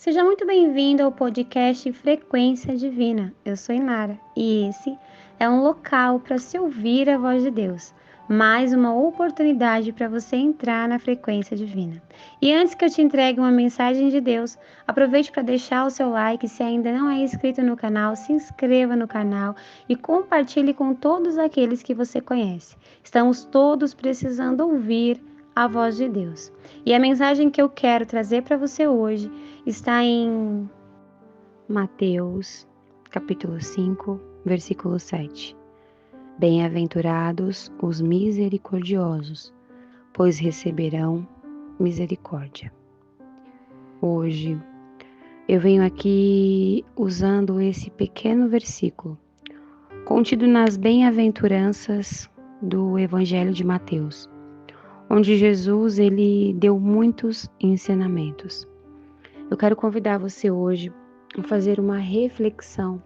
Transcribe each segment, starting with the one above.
Seja muito bem-vindo ao podcast Frequência Divina. Eu sou Inara e esse é um local para se ouvir a voz de Deus, mais uma oportunidade para você entrar na frequência divina. E antes que eu te entregue uma mensagem de Deus, aproveite para deixar o seu like. Se ainda não é inscrito no canal, se inscreva no canal e compartilhe com todos aqueles que você conhece. Estamos todos precisando ouvir a voz de Deus. E a mensagem que eu quero trazer para você hoje está em Mateus, capítulo 5, versículo 7. Bem-aventurados os misericordiosos, pois receberão misericórdia. Hoje eu venho aqui usando esse pequeno versículo, contido nas bem-aventuranças do Evangelho de Mateus, onde Jesus ele deu muitos ensinamentos. Eu quero convidar você hoje a fazer uma reflexão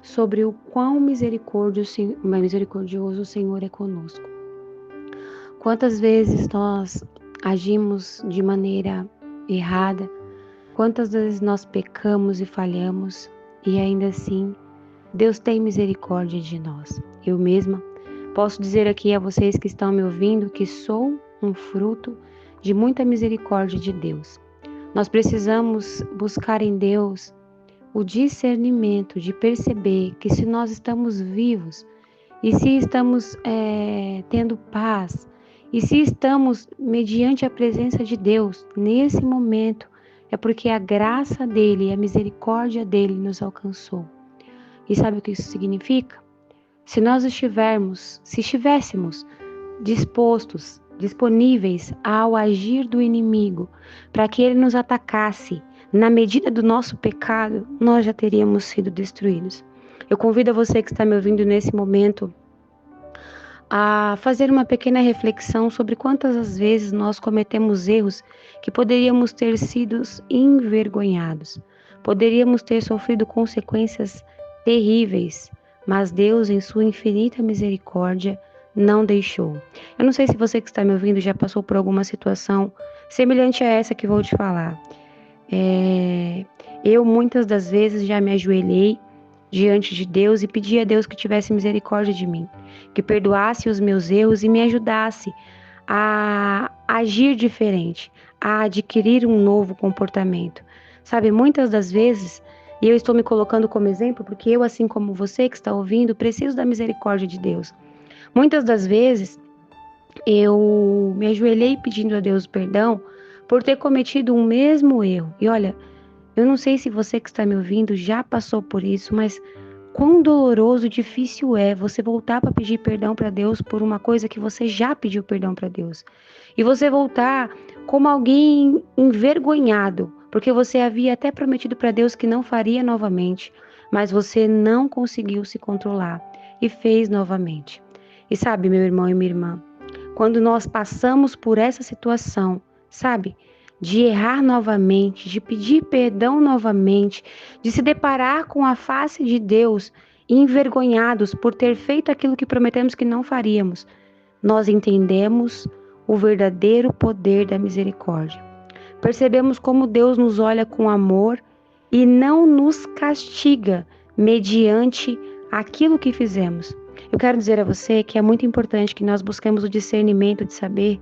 sobre o quão misericordioso o Senhor é conosco. Quantas vezes nós agimos de maneira errada, quantas vezes nós pecamos e falhamos, e ainda assim Deus tem misericórdia de nós. Eu mesma posso dizer aqui a vocês que estão me ouvindo que sou um fruto de muita misericórdia de Deus. Nós precisamos buscar em Deus o discernimento de perceber que se nós estamos vivos e se estamos tendo paz e se estamos mediante a presença de Deus nesse momento, é porque a graça dele e a misericórdia dele nos alcançou. E sabe o que isso significa? Se estivéssemos disponíveis ao agir do inimigo, para que ele nos atacasse na medida do nosso pecado, nós já teríamos sido destruídos. Eu convido você que está me ouvindo nesse momento a fazer uma pequena reflexão sobre quantas as vezes nós cometemos erros que poderíamos ter sido envergonhados, poderíamos ter sofrido consequências terríveis, mas Deus, em sua infinita misericórdia, não deixou. Eu não sei se você que está me ouvindo já passou por alguma situação semelhante a essa que vou te falar. Eu muitas das vezes já me ajoelhei diante de Deus e pedi a Deus que tivesse misericórdia de mim, que perdoasse os meus erros e me ajudasse a agir diferente, a adquirir um novo comportamento. Sabe, muitas das vezes, e eu estou me colocando como exemplo, porque eu, assim como você que está ouvindo, preciso da misericórdia de Deus. Muitas das vezes, eu me ajoelhei pedindo a Deus perdão por ter cometido um mesmo erro. E olha, eu não sei se você que está me ouvindo já passou por isso, mas quão doloroso e difícil é você voltar para pedir perdão para Deus por uma coisa que você já pediu perdão para Deus. E você voltar como alguém envergonhado, porque você havia até prometido para Deus que não faria novamente, mas você não conseguiu se controlar e fez novamente. E sabe, meu irmão e minha irmã, quando nós passamos por essa situação, sabe, de errar novamente, de pedir perdão novamente, de se deparar com a face de Deus, envergonhados por ter feito aquilo que prometemos que não faríamos, nós entendemos o verdadeiro poder da misericórdia. Percebemos como Deus nos olha com amor e não nos castiga mediante aquilo que fizemos. Eu quero dizer a você que é muito importante que nós busquemos o discernimento de saber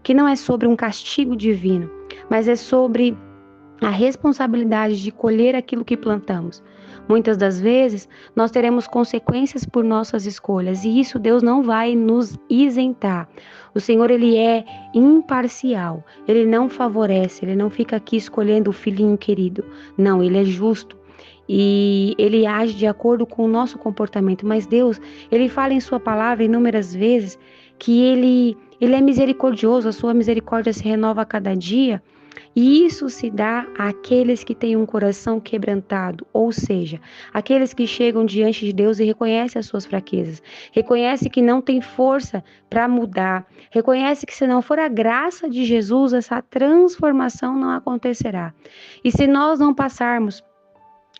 que não é sobre um castigo divino, mas é sobre a responsabilidade de colher aquilo que plantamos. Muitas das vezes, nós teremos consequências por nossas escolhas, e isso Deus não vai nos isentar. O Senhor, Ele é imparcial, Ele não favorece, Ele não fica aqui escolhendo o filhinho querido. Não, Ele é justo. E Ele age de acordo com o nosso comportamento. Mas Deus, Ele fala em sua palavra inúmeras vezes que Ele é misericordioso, a sua misericórdia se renova a cada dia. E isso se dá àqueles que têm um coração quebrantado, ou seja, aqueles que chegam diante de Deus e reconhecem as suas fraquezas, reconhecem que não tem força para mudar, reconhecem que se não for a graça de Jesus, essa transformação não acontecerá. E se nós não passarmos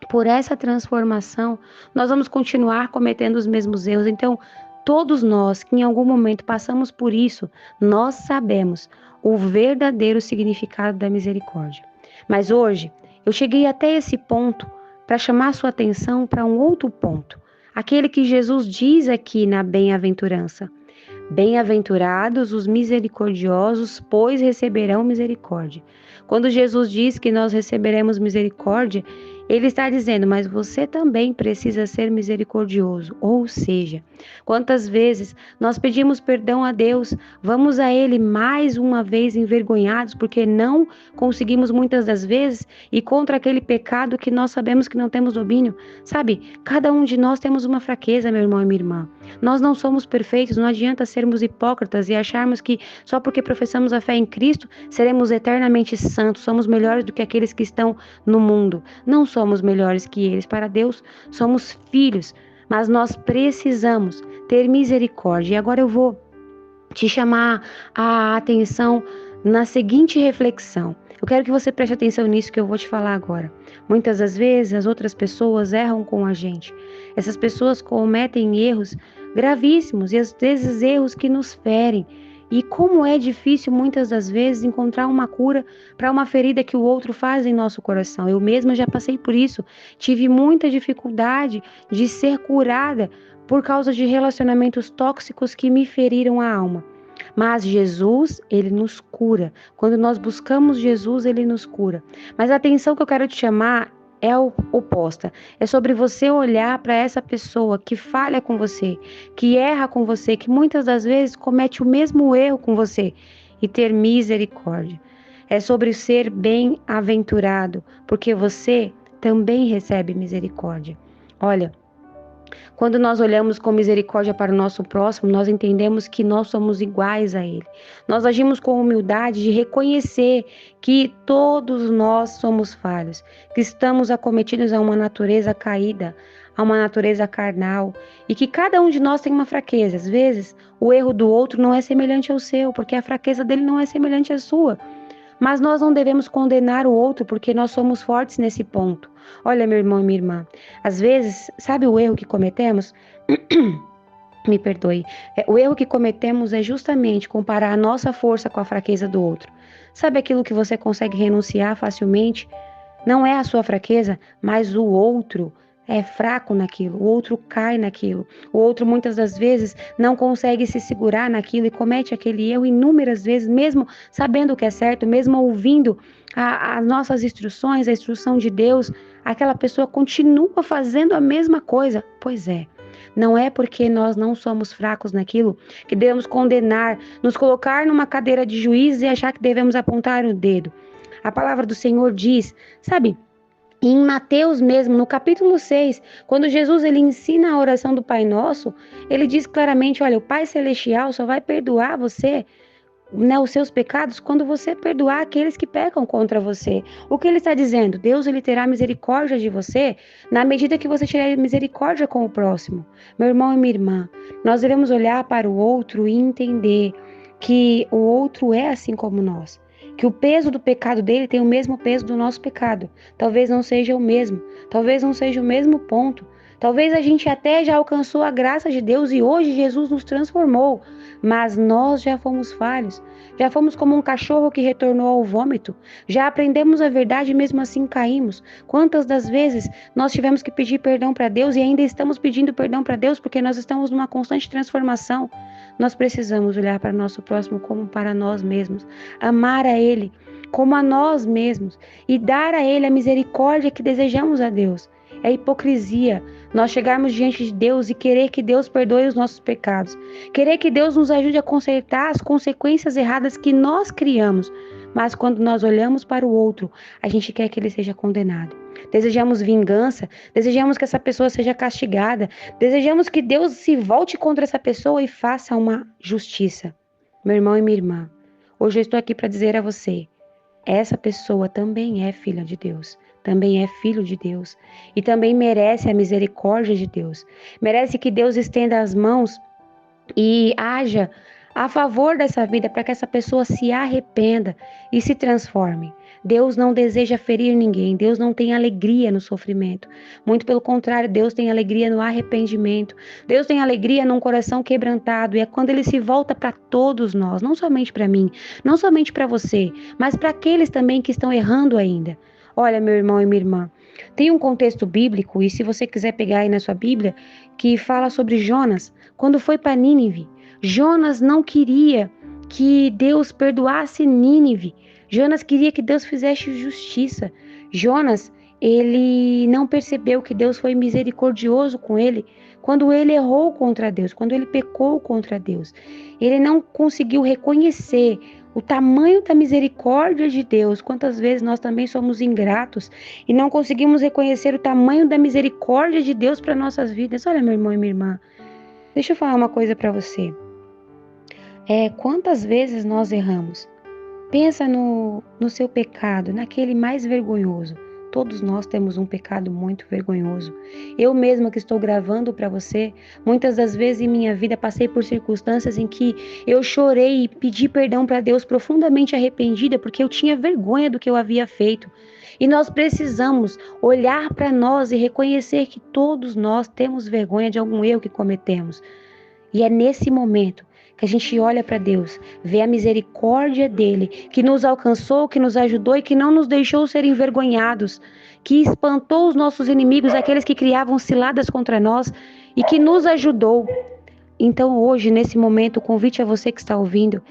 por essa transformação, nós vamos continuar cometendo os mesmos erros. Então, todos nós que em algum momento passamos por isso, nós sabemos o verdadeiro significado da misericórdia. Mas hoje, Eu cheguei até esse ponto para chamar sua atenção para um outro ponto. Aquele que Jesus diz aqui na bem-aventurança. Bem-aventurados os misericordiosos, pois receberão misericórdia. Quando Jesus diz que nós receberemos misericórdia, ele está dizendo, mas você também precisa ser misericordioso. Ou seja, quantas vezes nós pedimos perdão a Deus, vamos a Ele mais uma vez envergonhados, porque não conseguimos muitas das vezes e contra aquele pecado que nós sabemos que não temos domínio. Sabe, cada um de nós temos uma fraqueza, meu irmão e minha irmã. Nós não somos perfeitos, não adianta sermos hipócritas e acharmos que só porque professamos a fé em Cristo seremos eternamente santos, somos melhores do que aqueles que estão no mundo. Não somos melhores que eles. Para Deus, somos filhos, mas nós precisamos ter misericórdia. E agora eu vou te chamar a atenção na seguinte reflexão. Eu quero que você preste atenção nisso que eu vou te falar agora. Muitas das vezes as outras pessoas erram com a gente. Essas pessoas cometem erros gravíssimos e às vezes erros que nos ferem. E como é difícil muitas das vezes encontrar uma cura para uma ferida que o outro faz em nosso coração. Eu mesma já passei por isso. Tive muita dificuldade de ser curada por causa de relacionamentos tóxicos que me feriram a alma. Mas Jesus, ele nos cura. Quando nós buscamos Jesus, ele nos cura. Mas a atenção que eu quero te chamar é oposta. É sobre você olhar para essa pessoa que falha com você, que erra com você, que muitas das vezes comete o mesmo erro com você e ter misericórdia. É sobre ser bem-aventurado, porque você também recebe misericórdia. Olha, quando nós olhamos com misericórdia para o nosso próximo, nós entendemos que nós somos iguais a ele. Nós agimos com humildade de reconhecer que todos nós somos falhos, que estamos acometidos a uma natureza caída, a uma natureza carnal, e que cada um de nós tem uma fraqueza. Às vezes, o erro do outro não é semelhante ao seu, porque a fraqueza dele não é semelhante à sua. Mas nós não devemos condenar o outro porque nós somos fortes nesse ponto. Olha, meu irmão e minha irmã, às vezes, sabe o erro que cometemos? Me perdoe. O erro que cometemos é justamente comparar a nossa força com a fraqueza do outro. Sabe aquilo que você consegue renunciar facilmente? Não é a sua fraqueza, mas o outro é fraco naquilo, o outro cai naquilo, o outro muitas das vezes não consegue se segurar naquilo e comete aquele erro inúmeras vezes, mesmo sabendo o que é certo, mesmo ouvindo as nossas instruções, a instrução de Deus, aquela pessoa continua fazendo a mesma coisa. Pois é. Não é porque nós não somos fracos naquilo que devemos condenar, nos colocar numa cadeira de juiz e achar que devemos apontar o dedo. A palavra do Senhor diz, sabe, em Mateus mesmo, no capítulo 6, quando Jesus ele ensina a oração do Pai Nosso, ele diz claramente, olha, o Pai Celestial só vai perdoar você, né, os seus pecados quando você perdoar aqueles que pecam contra você. O que ele está dizendo? Deus ele terá misericórdia de você na medida que você tiver misericórdia com o próximo. Meu irmão e minha irmã, nós devemos olhar para o outro e entender que o outro é assim como nós. Que o peso do pecado dele tem o mesmo peso do nosso pecado. Talvez não seja o mesmo. Talvez não seja o mesmo ponto. Talvez a gente até já alcançou a graça de Deus e hoje Jesus nos transformou. Mas nós já fomos falhos. Já fomos como um cachorro que retornou ao vômito. Já aprendemos a verdade e mesmo assim caímos. Quantas das vezes nós tivemos que pedir perdão para Deus e ainda estamos pedindo perdão para Deus porque nós estamos numa constante transformação. Nós precisamos olhar para o nosso próximo como para nós mesmos. Amar a Ele como a nós mesmos e dar a Ele a misericórdia que desejamos a Deus. É hipocrisia nós chegarmos diante de Deus e querer que Deus perdoe os nossos pecados. Querer que Deus nos ajude a consertar as consequências erradas que nós criamos. Mas quando nós olhamos para o outro, a gente quer que ele seja condenado. Desejamos vingança, desejamos que essa pessoa seja castigada, desejamos que Deus se volte contra essa pessoa e faça uma justiça. Meu irmão e minha irmã, hoje eu estou aqui para dizer a você, essa pessoa também é filha de Deus, também é filho de Deus e também merece a misericórdia de Deus. Merece que Deus estenda as mãos e haja a favor dessa vida para que essa pessoa se arrependa e se transforme. Deus não deseja ferir ninguém, Deus não tem alegria no sofrimento. Muito pelo contrário, Deus tem alegria no arrependimento. Deus tem alegria num coração quebrantado e é quando ele se volta para todos nós, não somente para mim, não somente para você, mas para aqueles também que estão errando ainda. Olha, meu irmão e minha irmã, tem um contexto bíblico, e se você quiser pegar aí na sua Bíblia, que fala sobre Jonas, quando foi para Nínive. Jonas não queria que Deus perdoasse Nínive. Jonas queria que Deus fizesse justiça. Jonas, ele não percebeu que Deus foi misericordioso com ele quando ele errou contra Deus, quando ele pecou contra Deus. Ele não conseguiu reconhecer o tamanho da misericórdia de Deus. Quantas vezes nós também somos ingratos e não conseguimos reconhecer o tamanho da misericórdia de Deus para nossas vidas. Olha, meu irmão e minha irmã, deixa eu falar uma coisa para você. Quantas vezes nós erramos? Pensa no seu pecado, naquele mais vergonhoso. Todos nós temos um pecado muito vergonhoso. Eu mesma que estou gravando para você, muitas das vezes em minha vida passei por circunstâncias em que eu chorei e pedi perdão para Deus profundamente arrependida porque eu tinha vergonha do que eu havia feito. E nós precisamos olhar para nós e reconhecer que todos nós temos vergonha de algum erro que cometemos. E é nesse momento que a gente olha para Deus, vê a misericórdia dele, que nos alcançou, que nos ajudou e que não nos deixou ser envergonhados, que espantou os nossos inimigos, aqueles que criavam ciladas contra nós e que nos ajudou. Então hoje, nesse momento, o convite a você que está ouvindo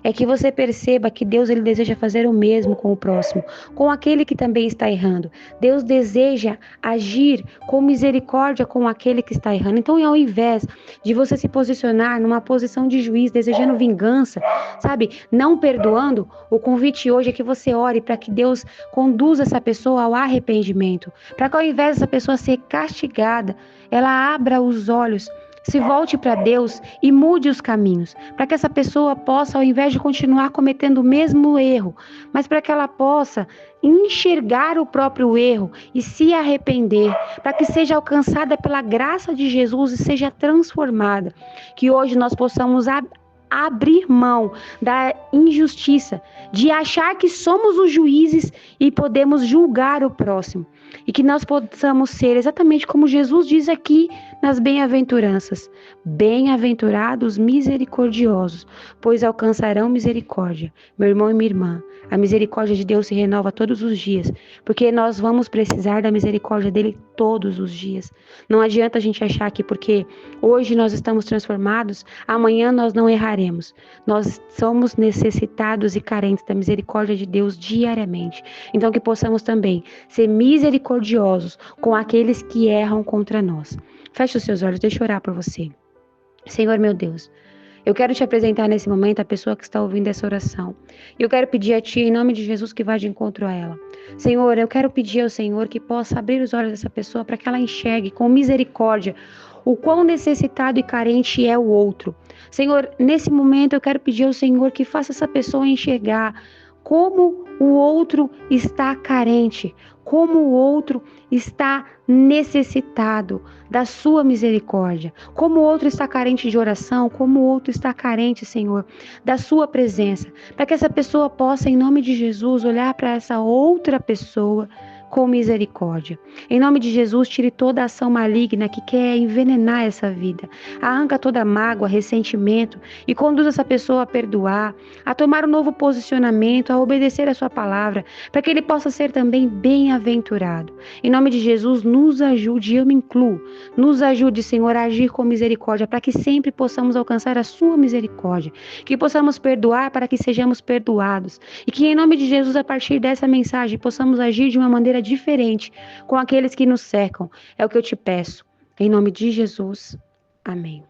é que você perceba que Deus ele deseja fazer o mesmo com o próximo, com aquele que também está errando. Deus deseja agir com misericórdia com aquele que está errando. Então, ao invés de você se posicionar numa posição de juiz, desejando vingança, sabe, não perdoando, o convite hoje é que você ore para que Deus conduza essa pessoa ao arrependimento, para que ao invés dessa pessoa ser castigada, ela abra os olhos, se volte para Deus e mude os caminhos, para que essa pessoa possa, ao invés de continuar cometendo o mesmo erro, mas para que ela possa enxergar o próprio erro e se arrepender, para que seja alcançada pela graça de Jesus e seja transformada. Que hoje nós possamos abrir mão da injustiça, de achar que somos os juízes e podemos julgar o próximo. E que nós possamos ser exatamente como Jesus diz aqui nas bem-aventuranças. Bem-aventurados misericordiosos, pois alcançarão misericórdia. Meu irmão e minha irmã, a misericórdia de Deus se renova todos os dias, porque nós vamos precisar da misericórdia dele todos os dias. Não adianta a gente achar que porque hoje nós estamos transformados, amanhã nós não erraremos. Nós somos necessitados e carentes da misericórdia de Deus diariamente. Então que possamos também ser misericordiosos com aqueles que erram contra nós. Feche os seus olhos, deixa eu orar por você. Senhor meu Deus, eu quero te apresentar nesse momento a pessoa que está ouvindo essa oração. E eu quero pedir a Ti, em nome de Jesus, que vá de encontro a ela. Senhor, eu quero pedir ao Senhor que possa abrir os olhos dessa pessoa para que ela enxergue com misericórdia o quão necessitado e carente é o outro. Senhor, nesse momento eu quero pedir ao Senhor que faça essa pessoa enxergar como o outro está carente, como o outro está necessitado da sua misericórdia, como o outro está carente de oração, como o outro está carente, Senhor, da sua presença, para que essa pessoa possa, em nome de Jesus, olhar para essa outra pessoa com misericórdia. Em nome de Jesus, tire toda a ação maligna que quer envenenar essa vida. Arranca toda mágoa, ressentimento e conduza essa pessoa a perdoar, a tomar um novo posicionamento, a obedecer a sua palavra, para que ele possa ser também bem-aventurado. Em nome de Jesus, nos ajude, eu me incluo, nos ajude, Senhor, a agir com misericórdia, para que sempre possamos alcançar a sua misericórdia, que possamos perdoar para que sejamos perdoados e que em nome de Jesus, a partir dessa mensagem, possamos agir de uma maneira diferente com aqueles que nos cercam. É o que eu te peço. Em nome de Jesus. Amém.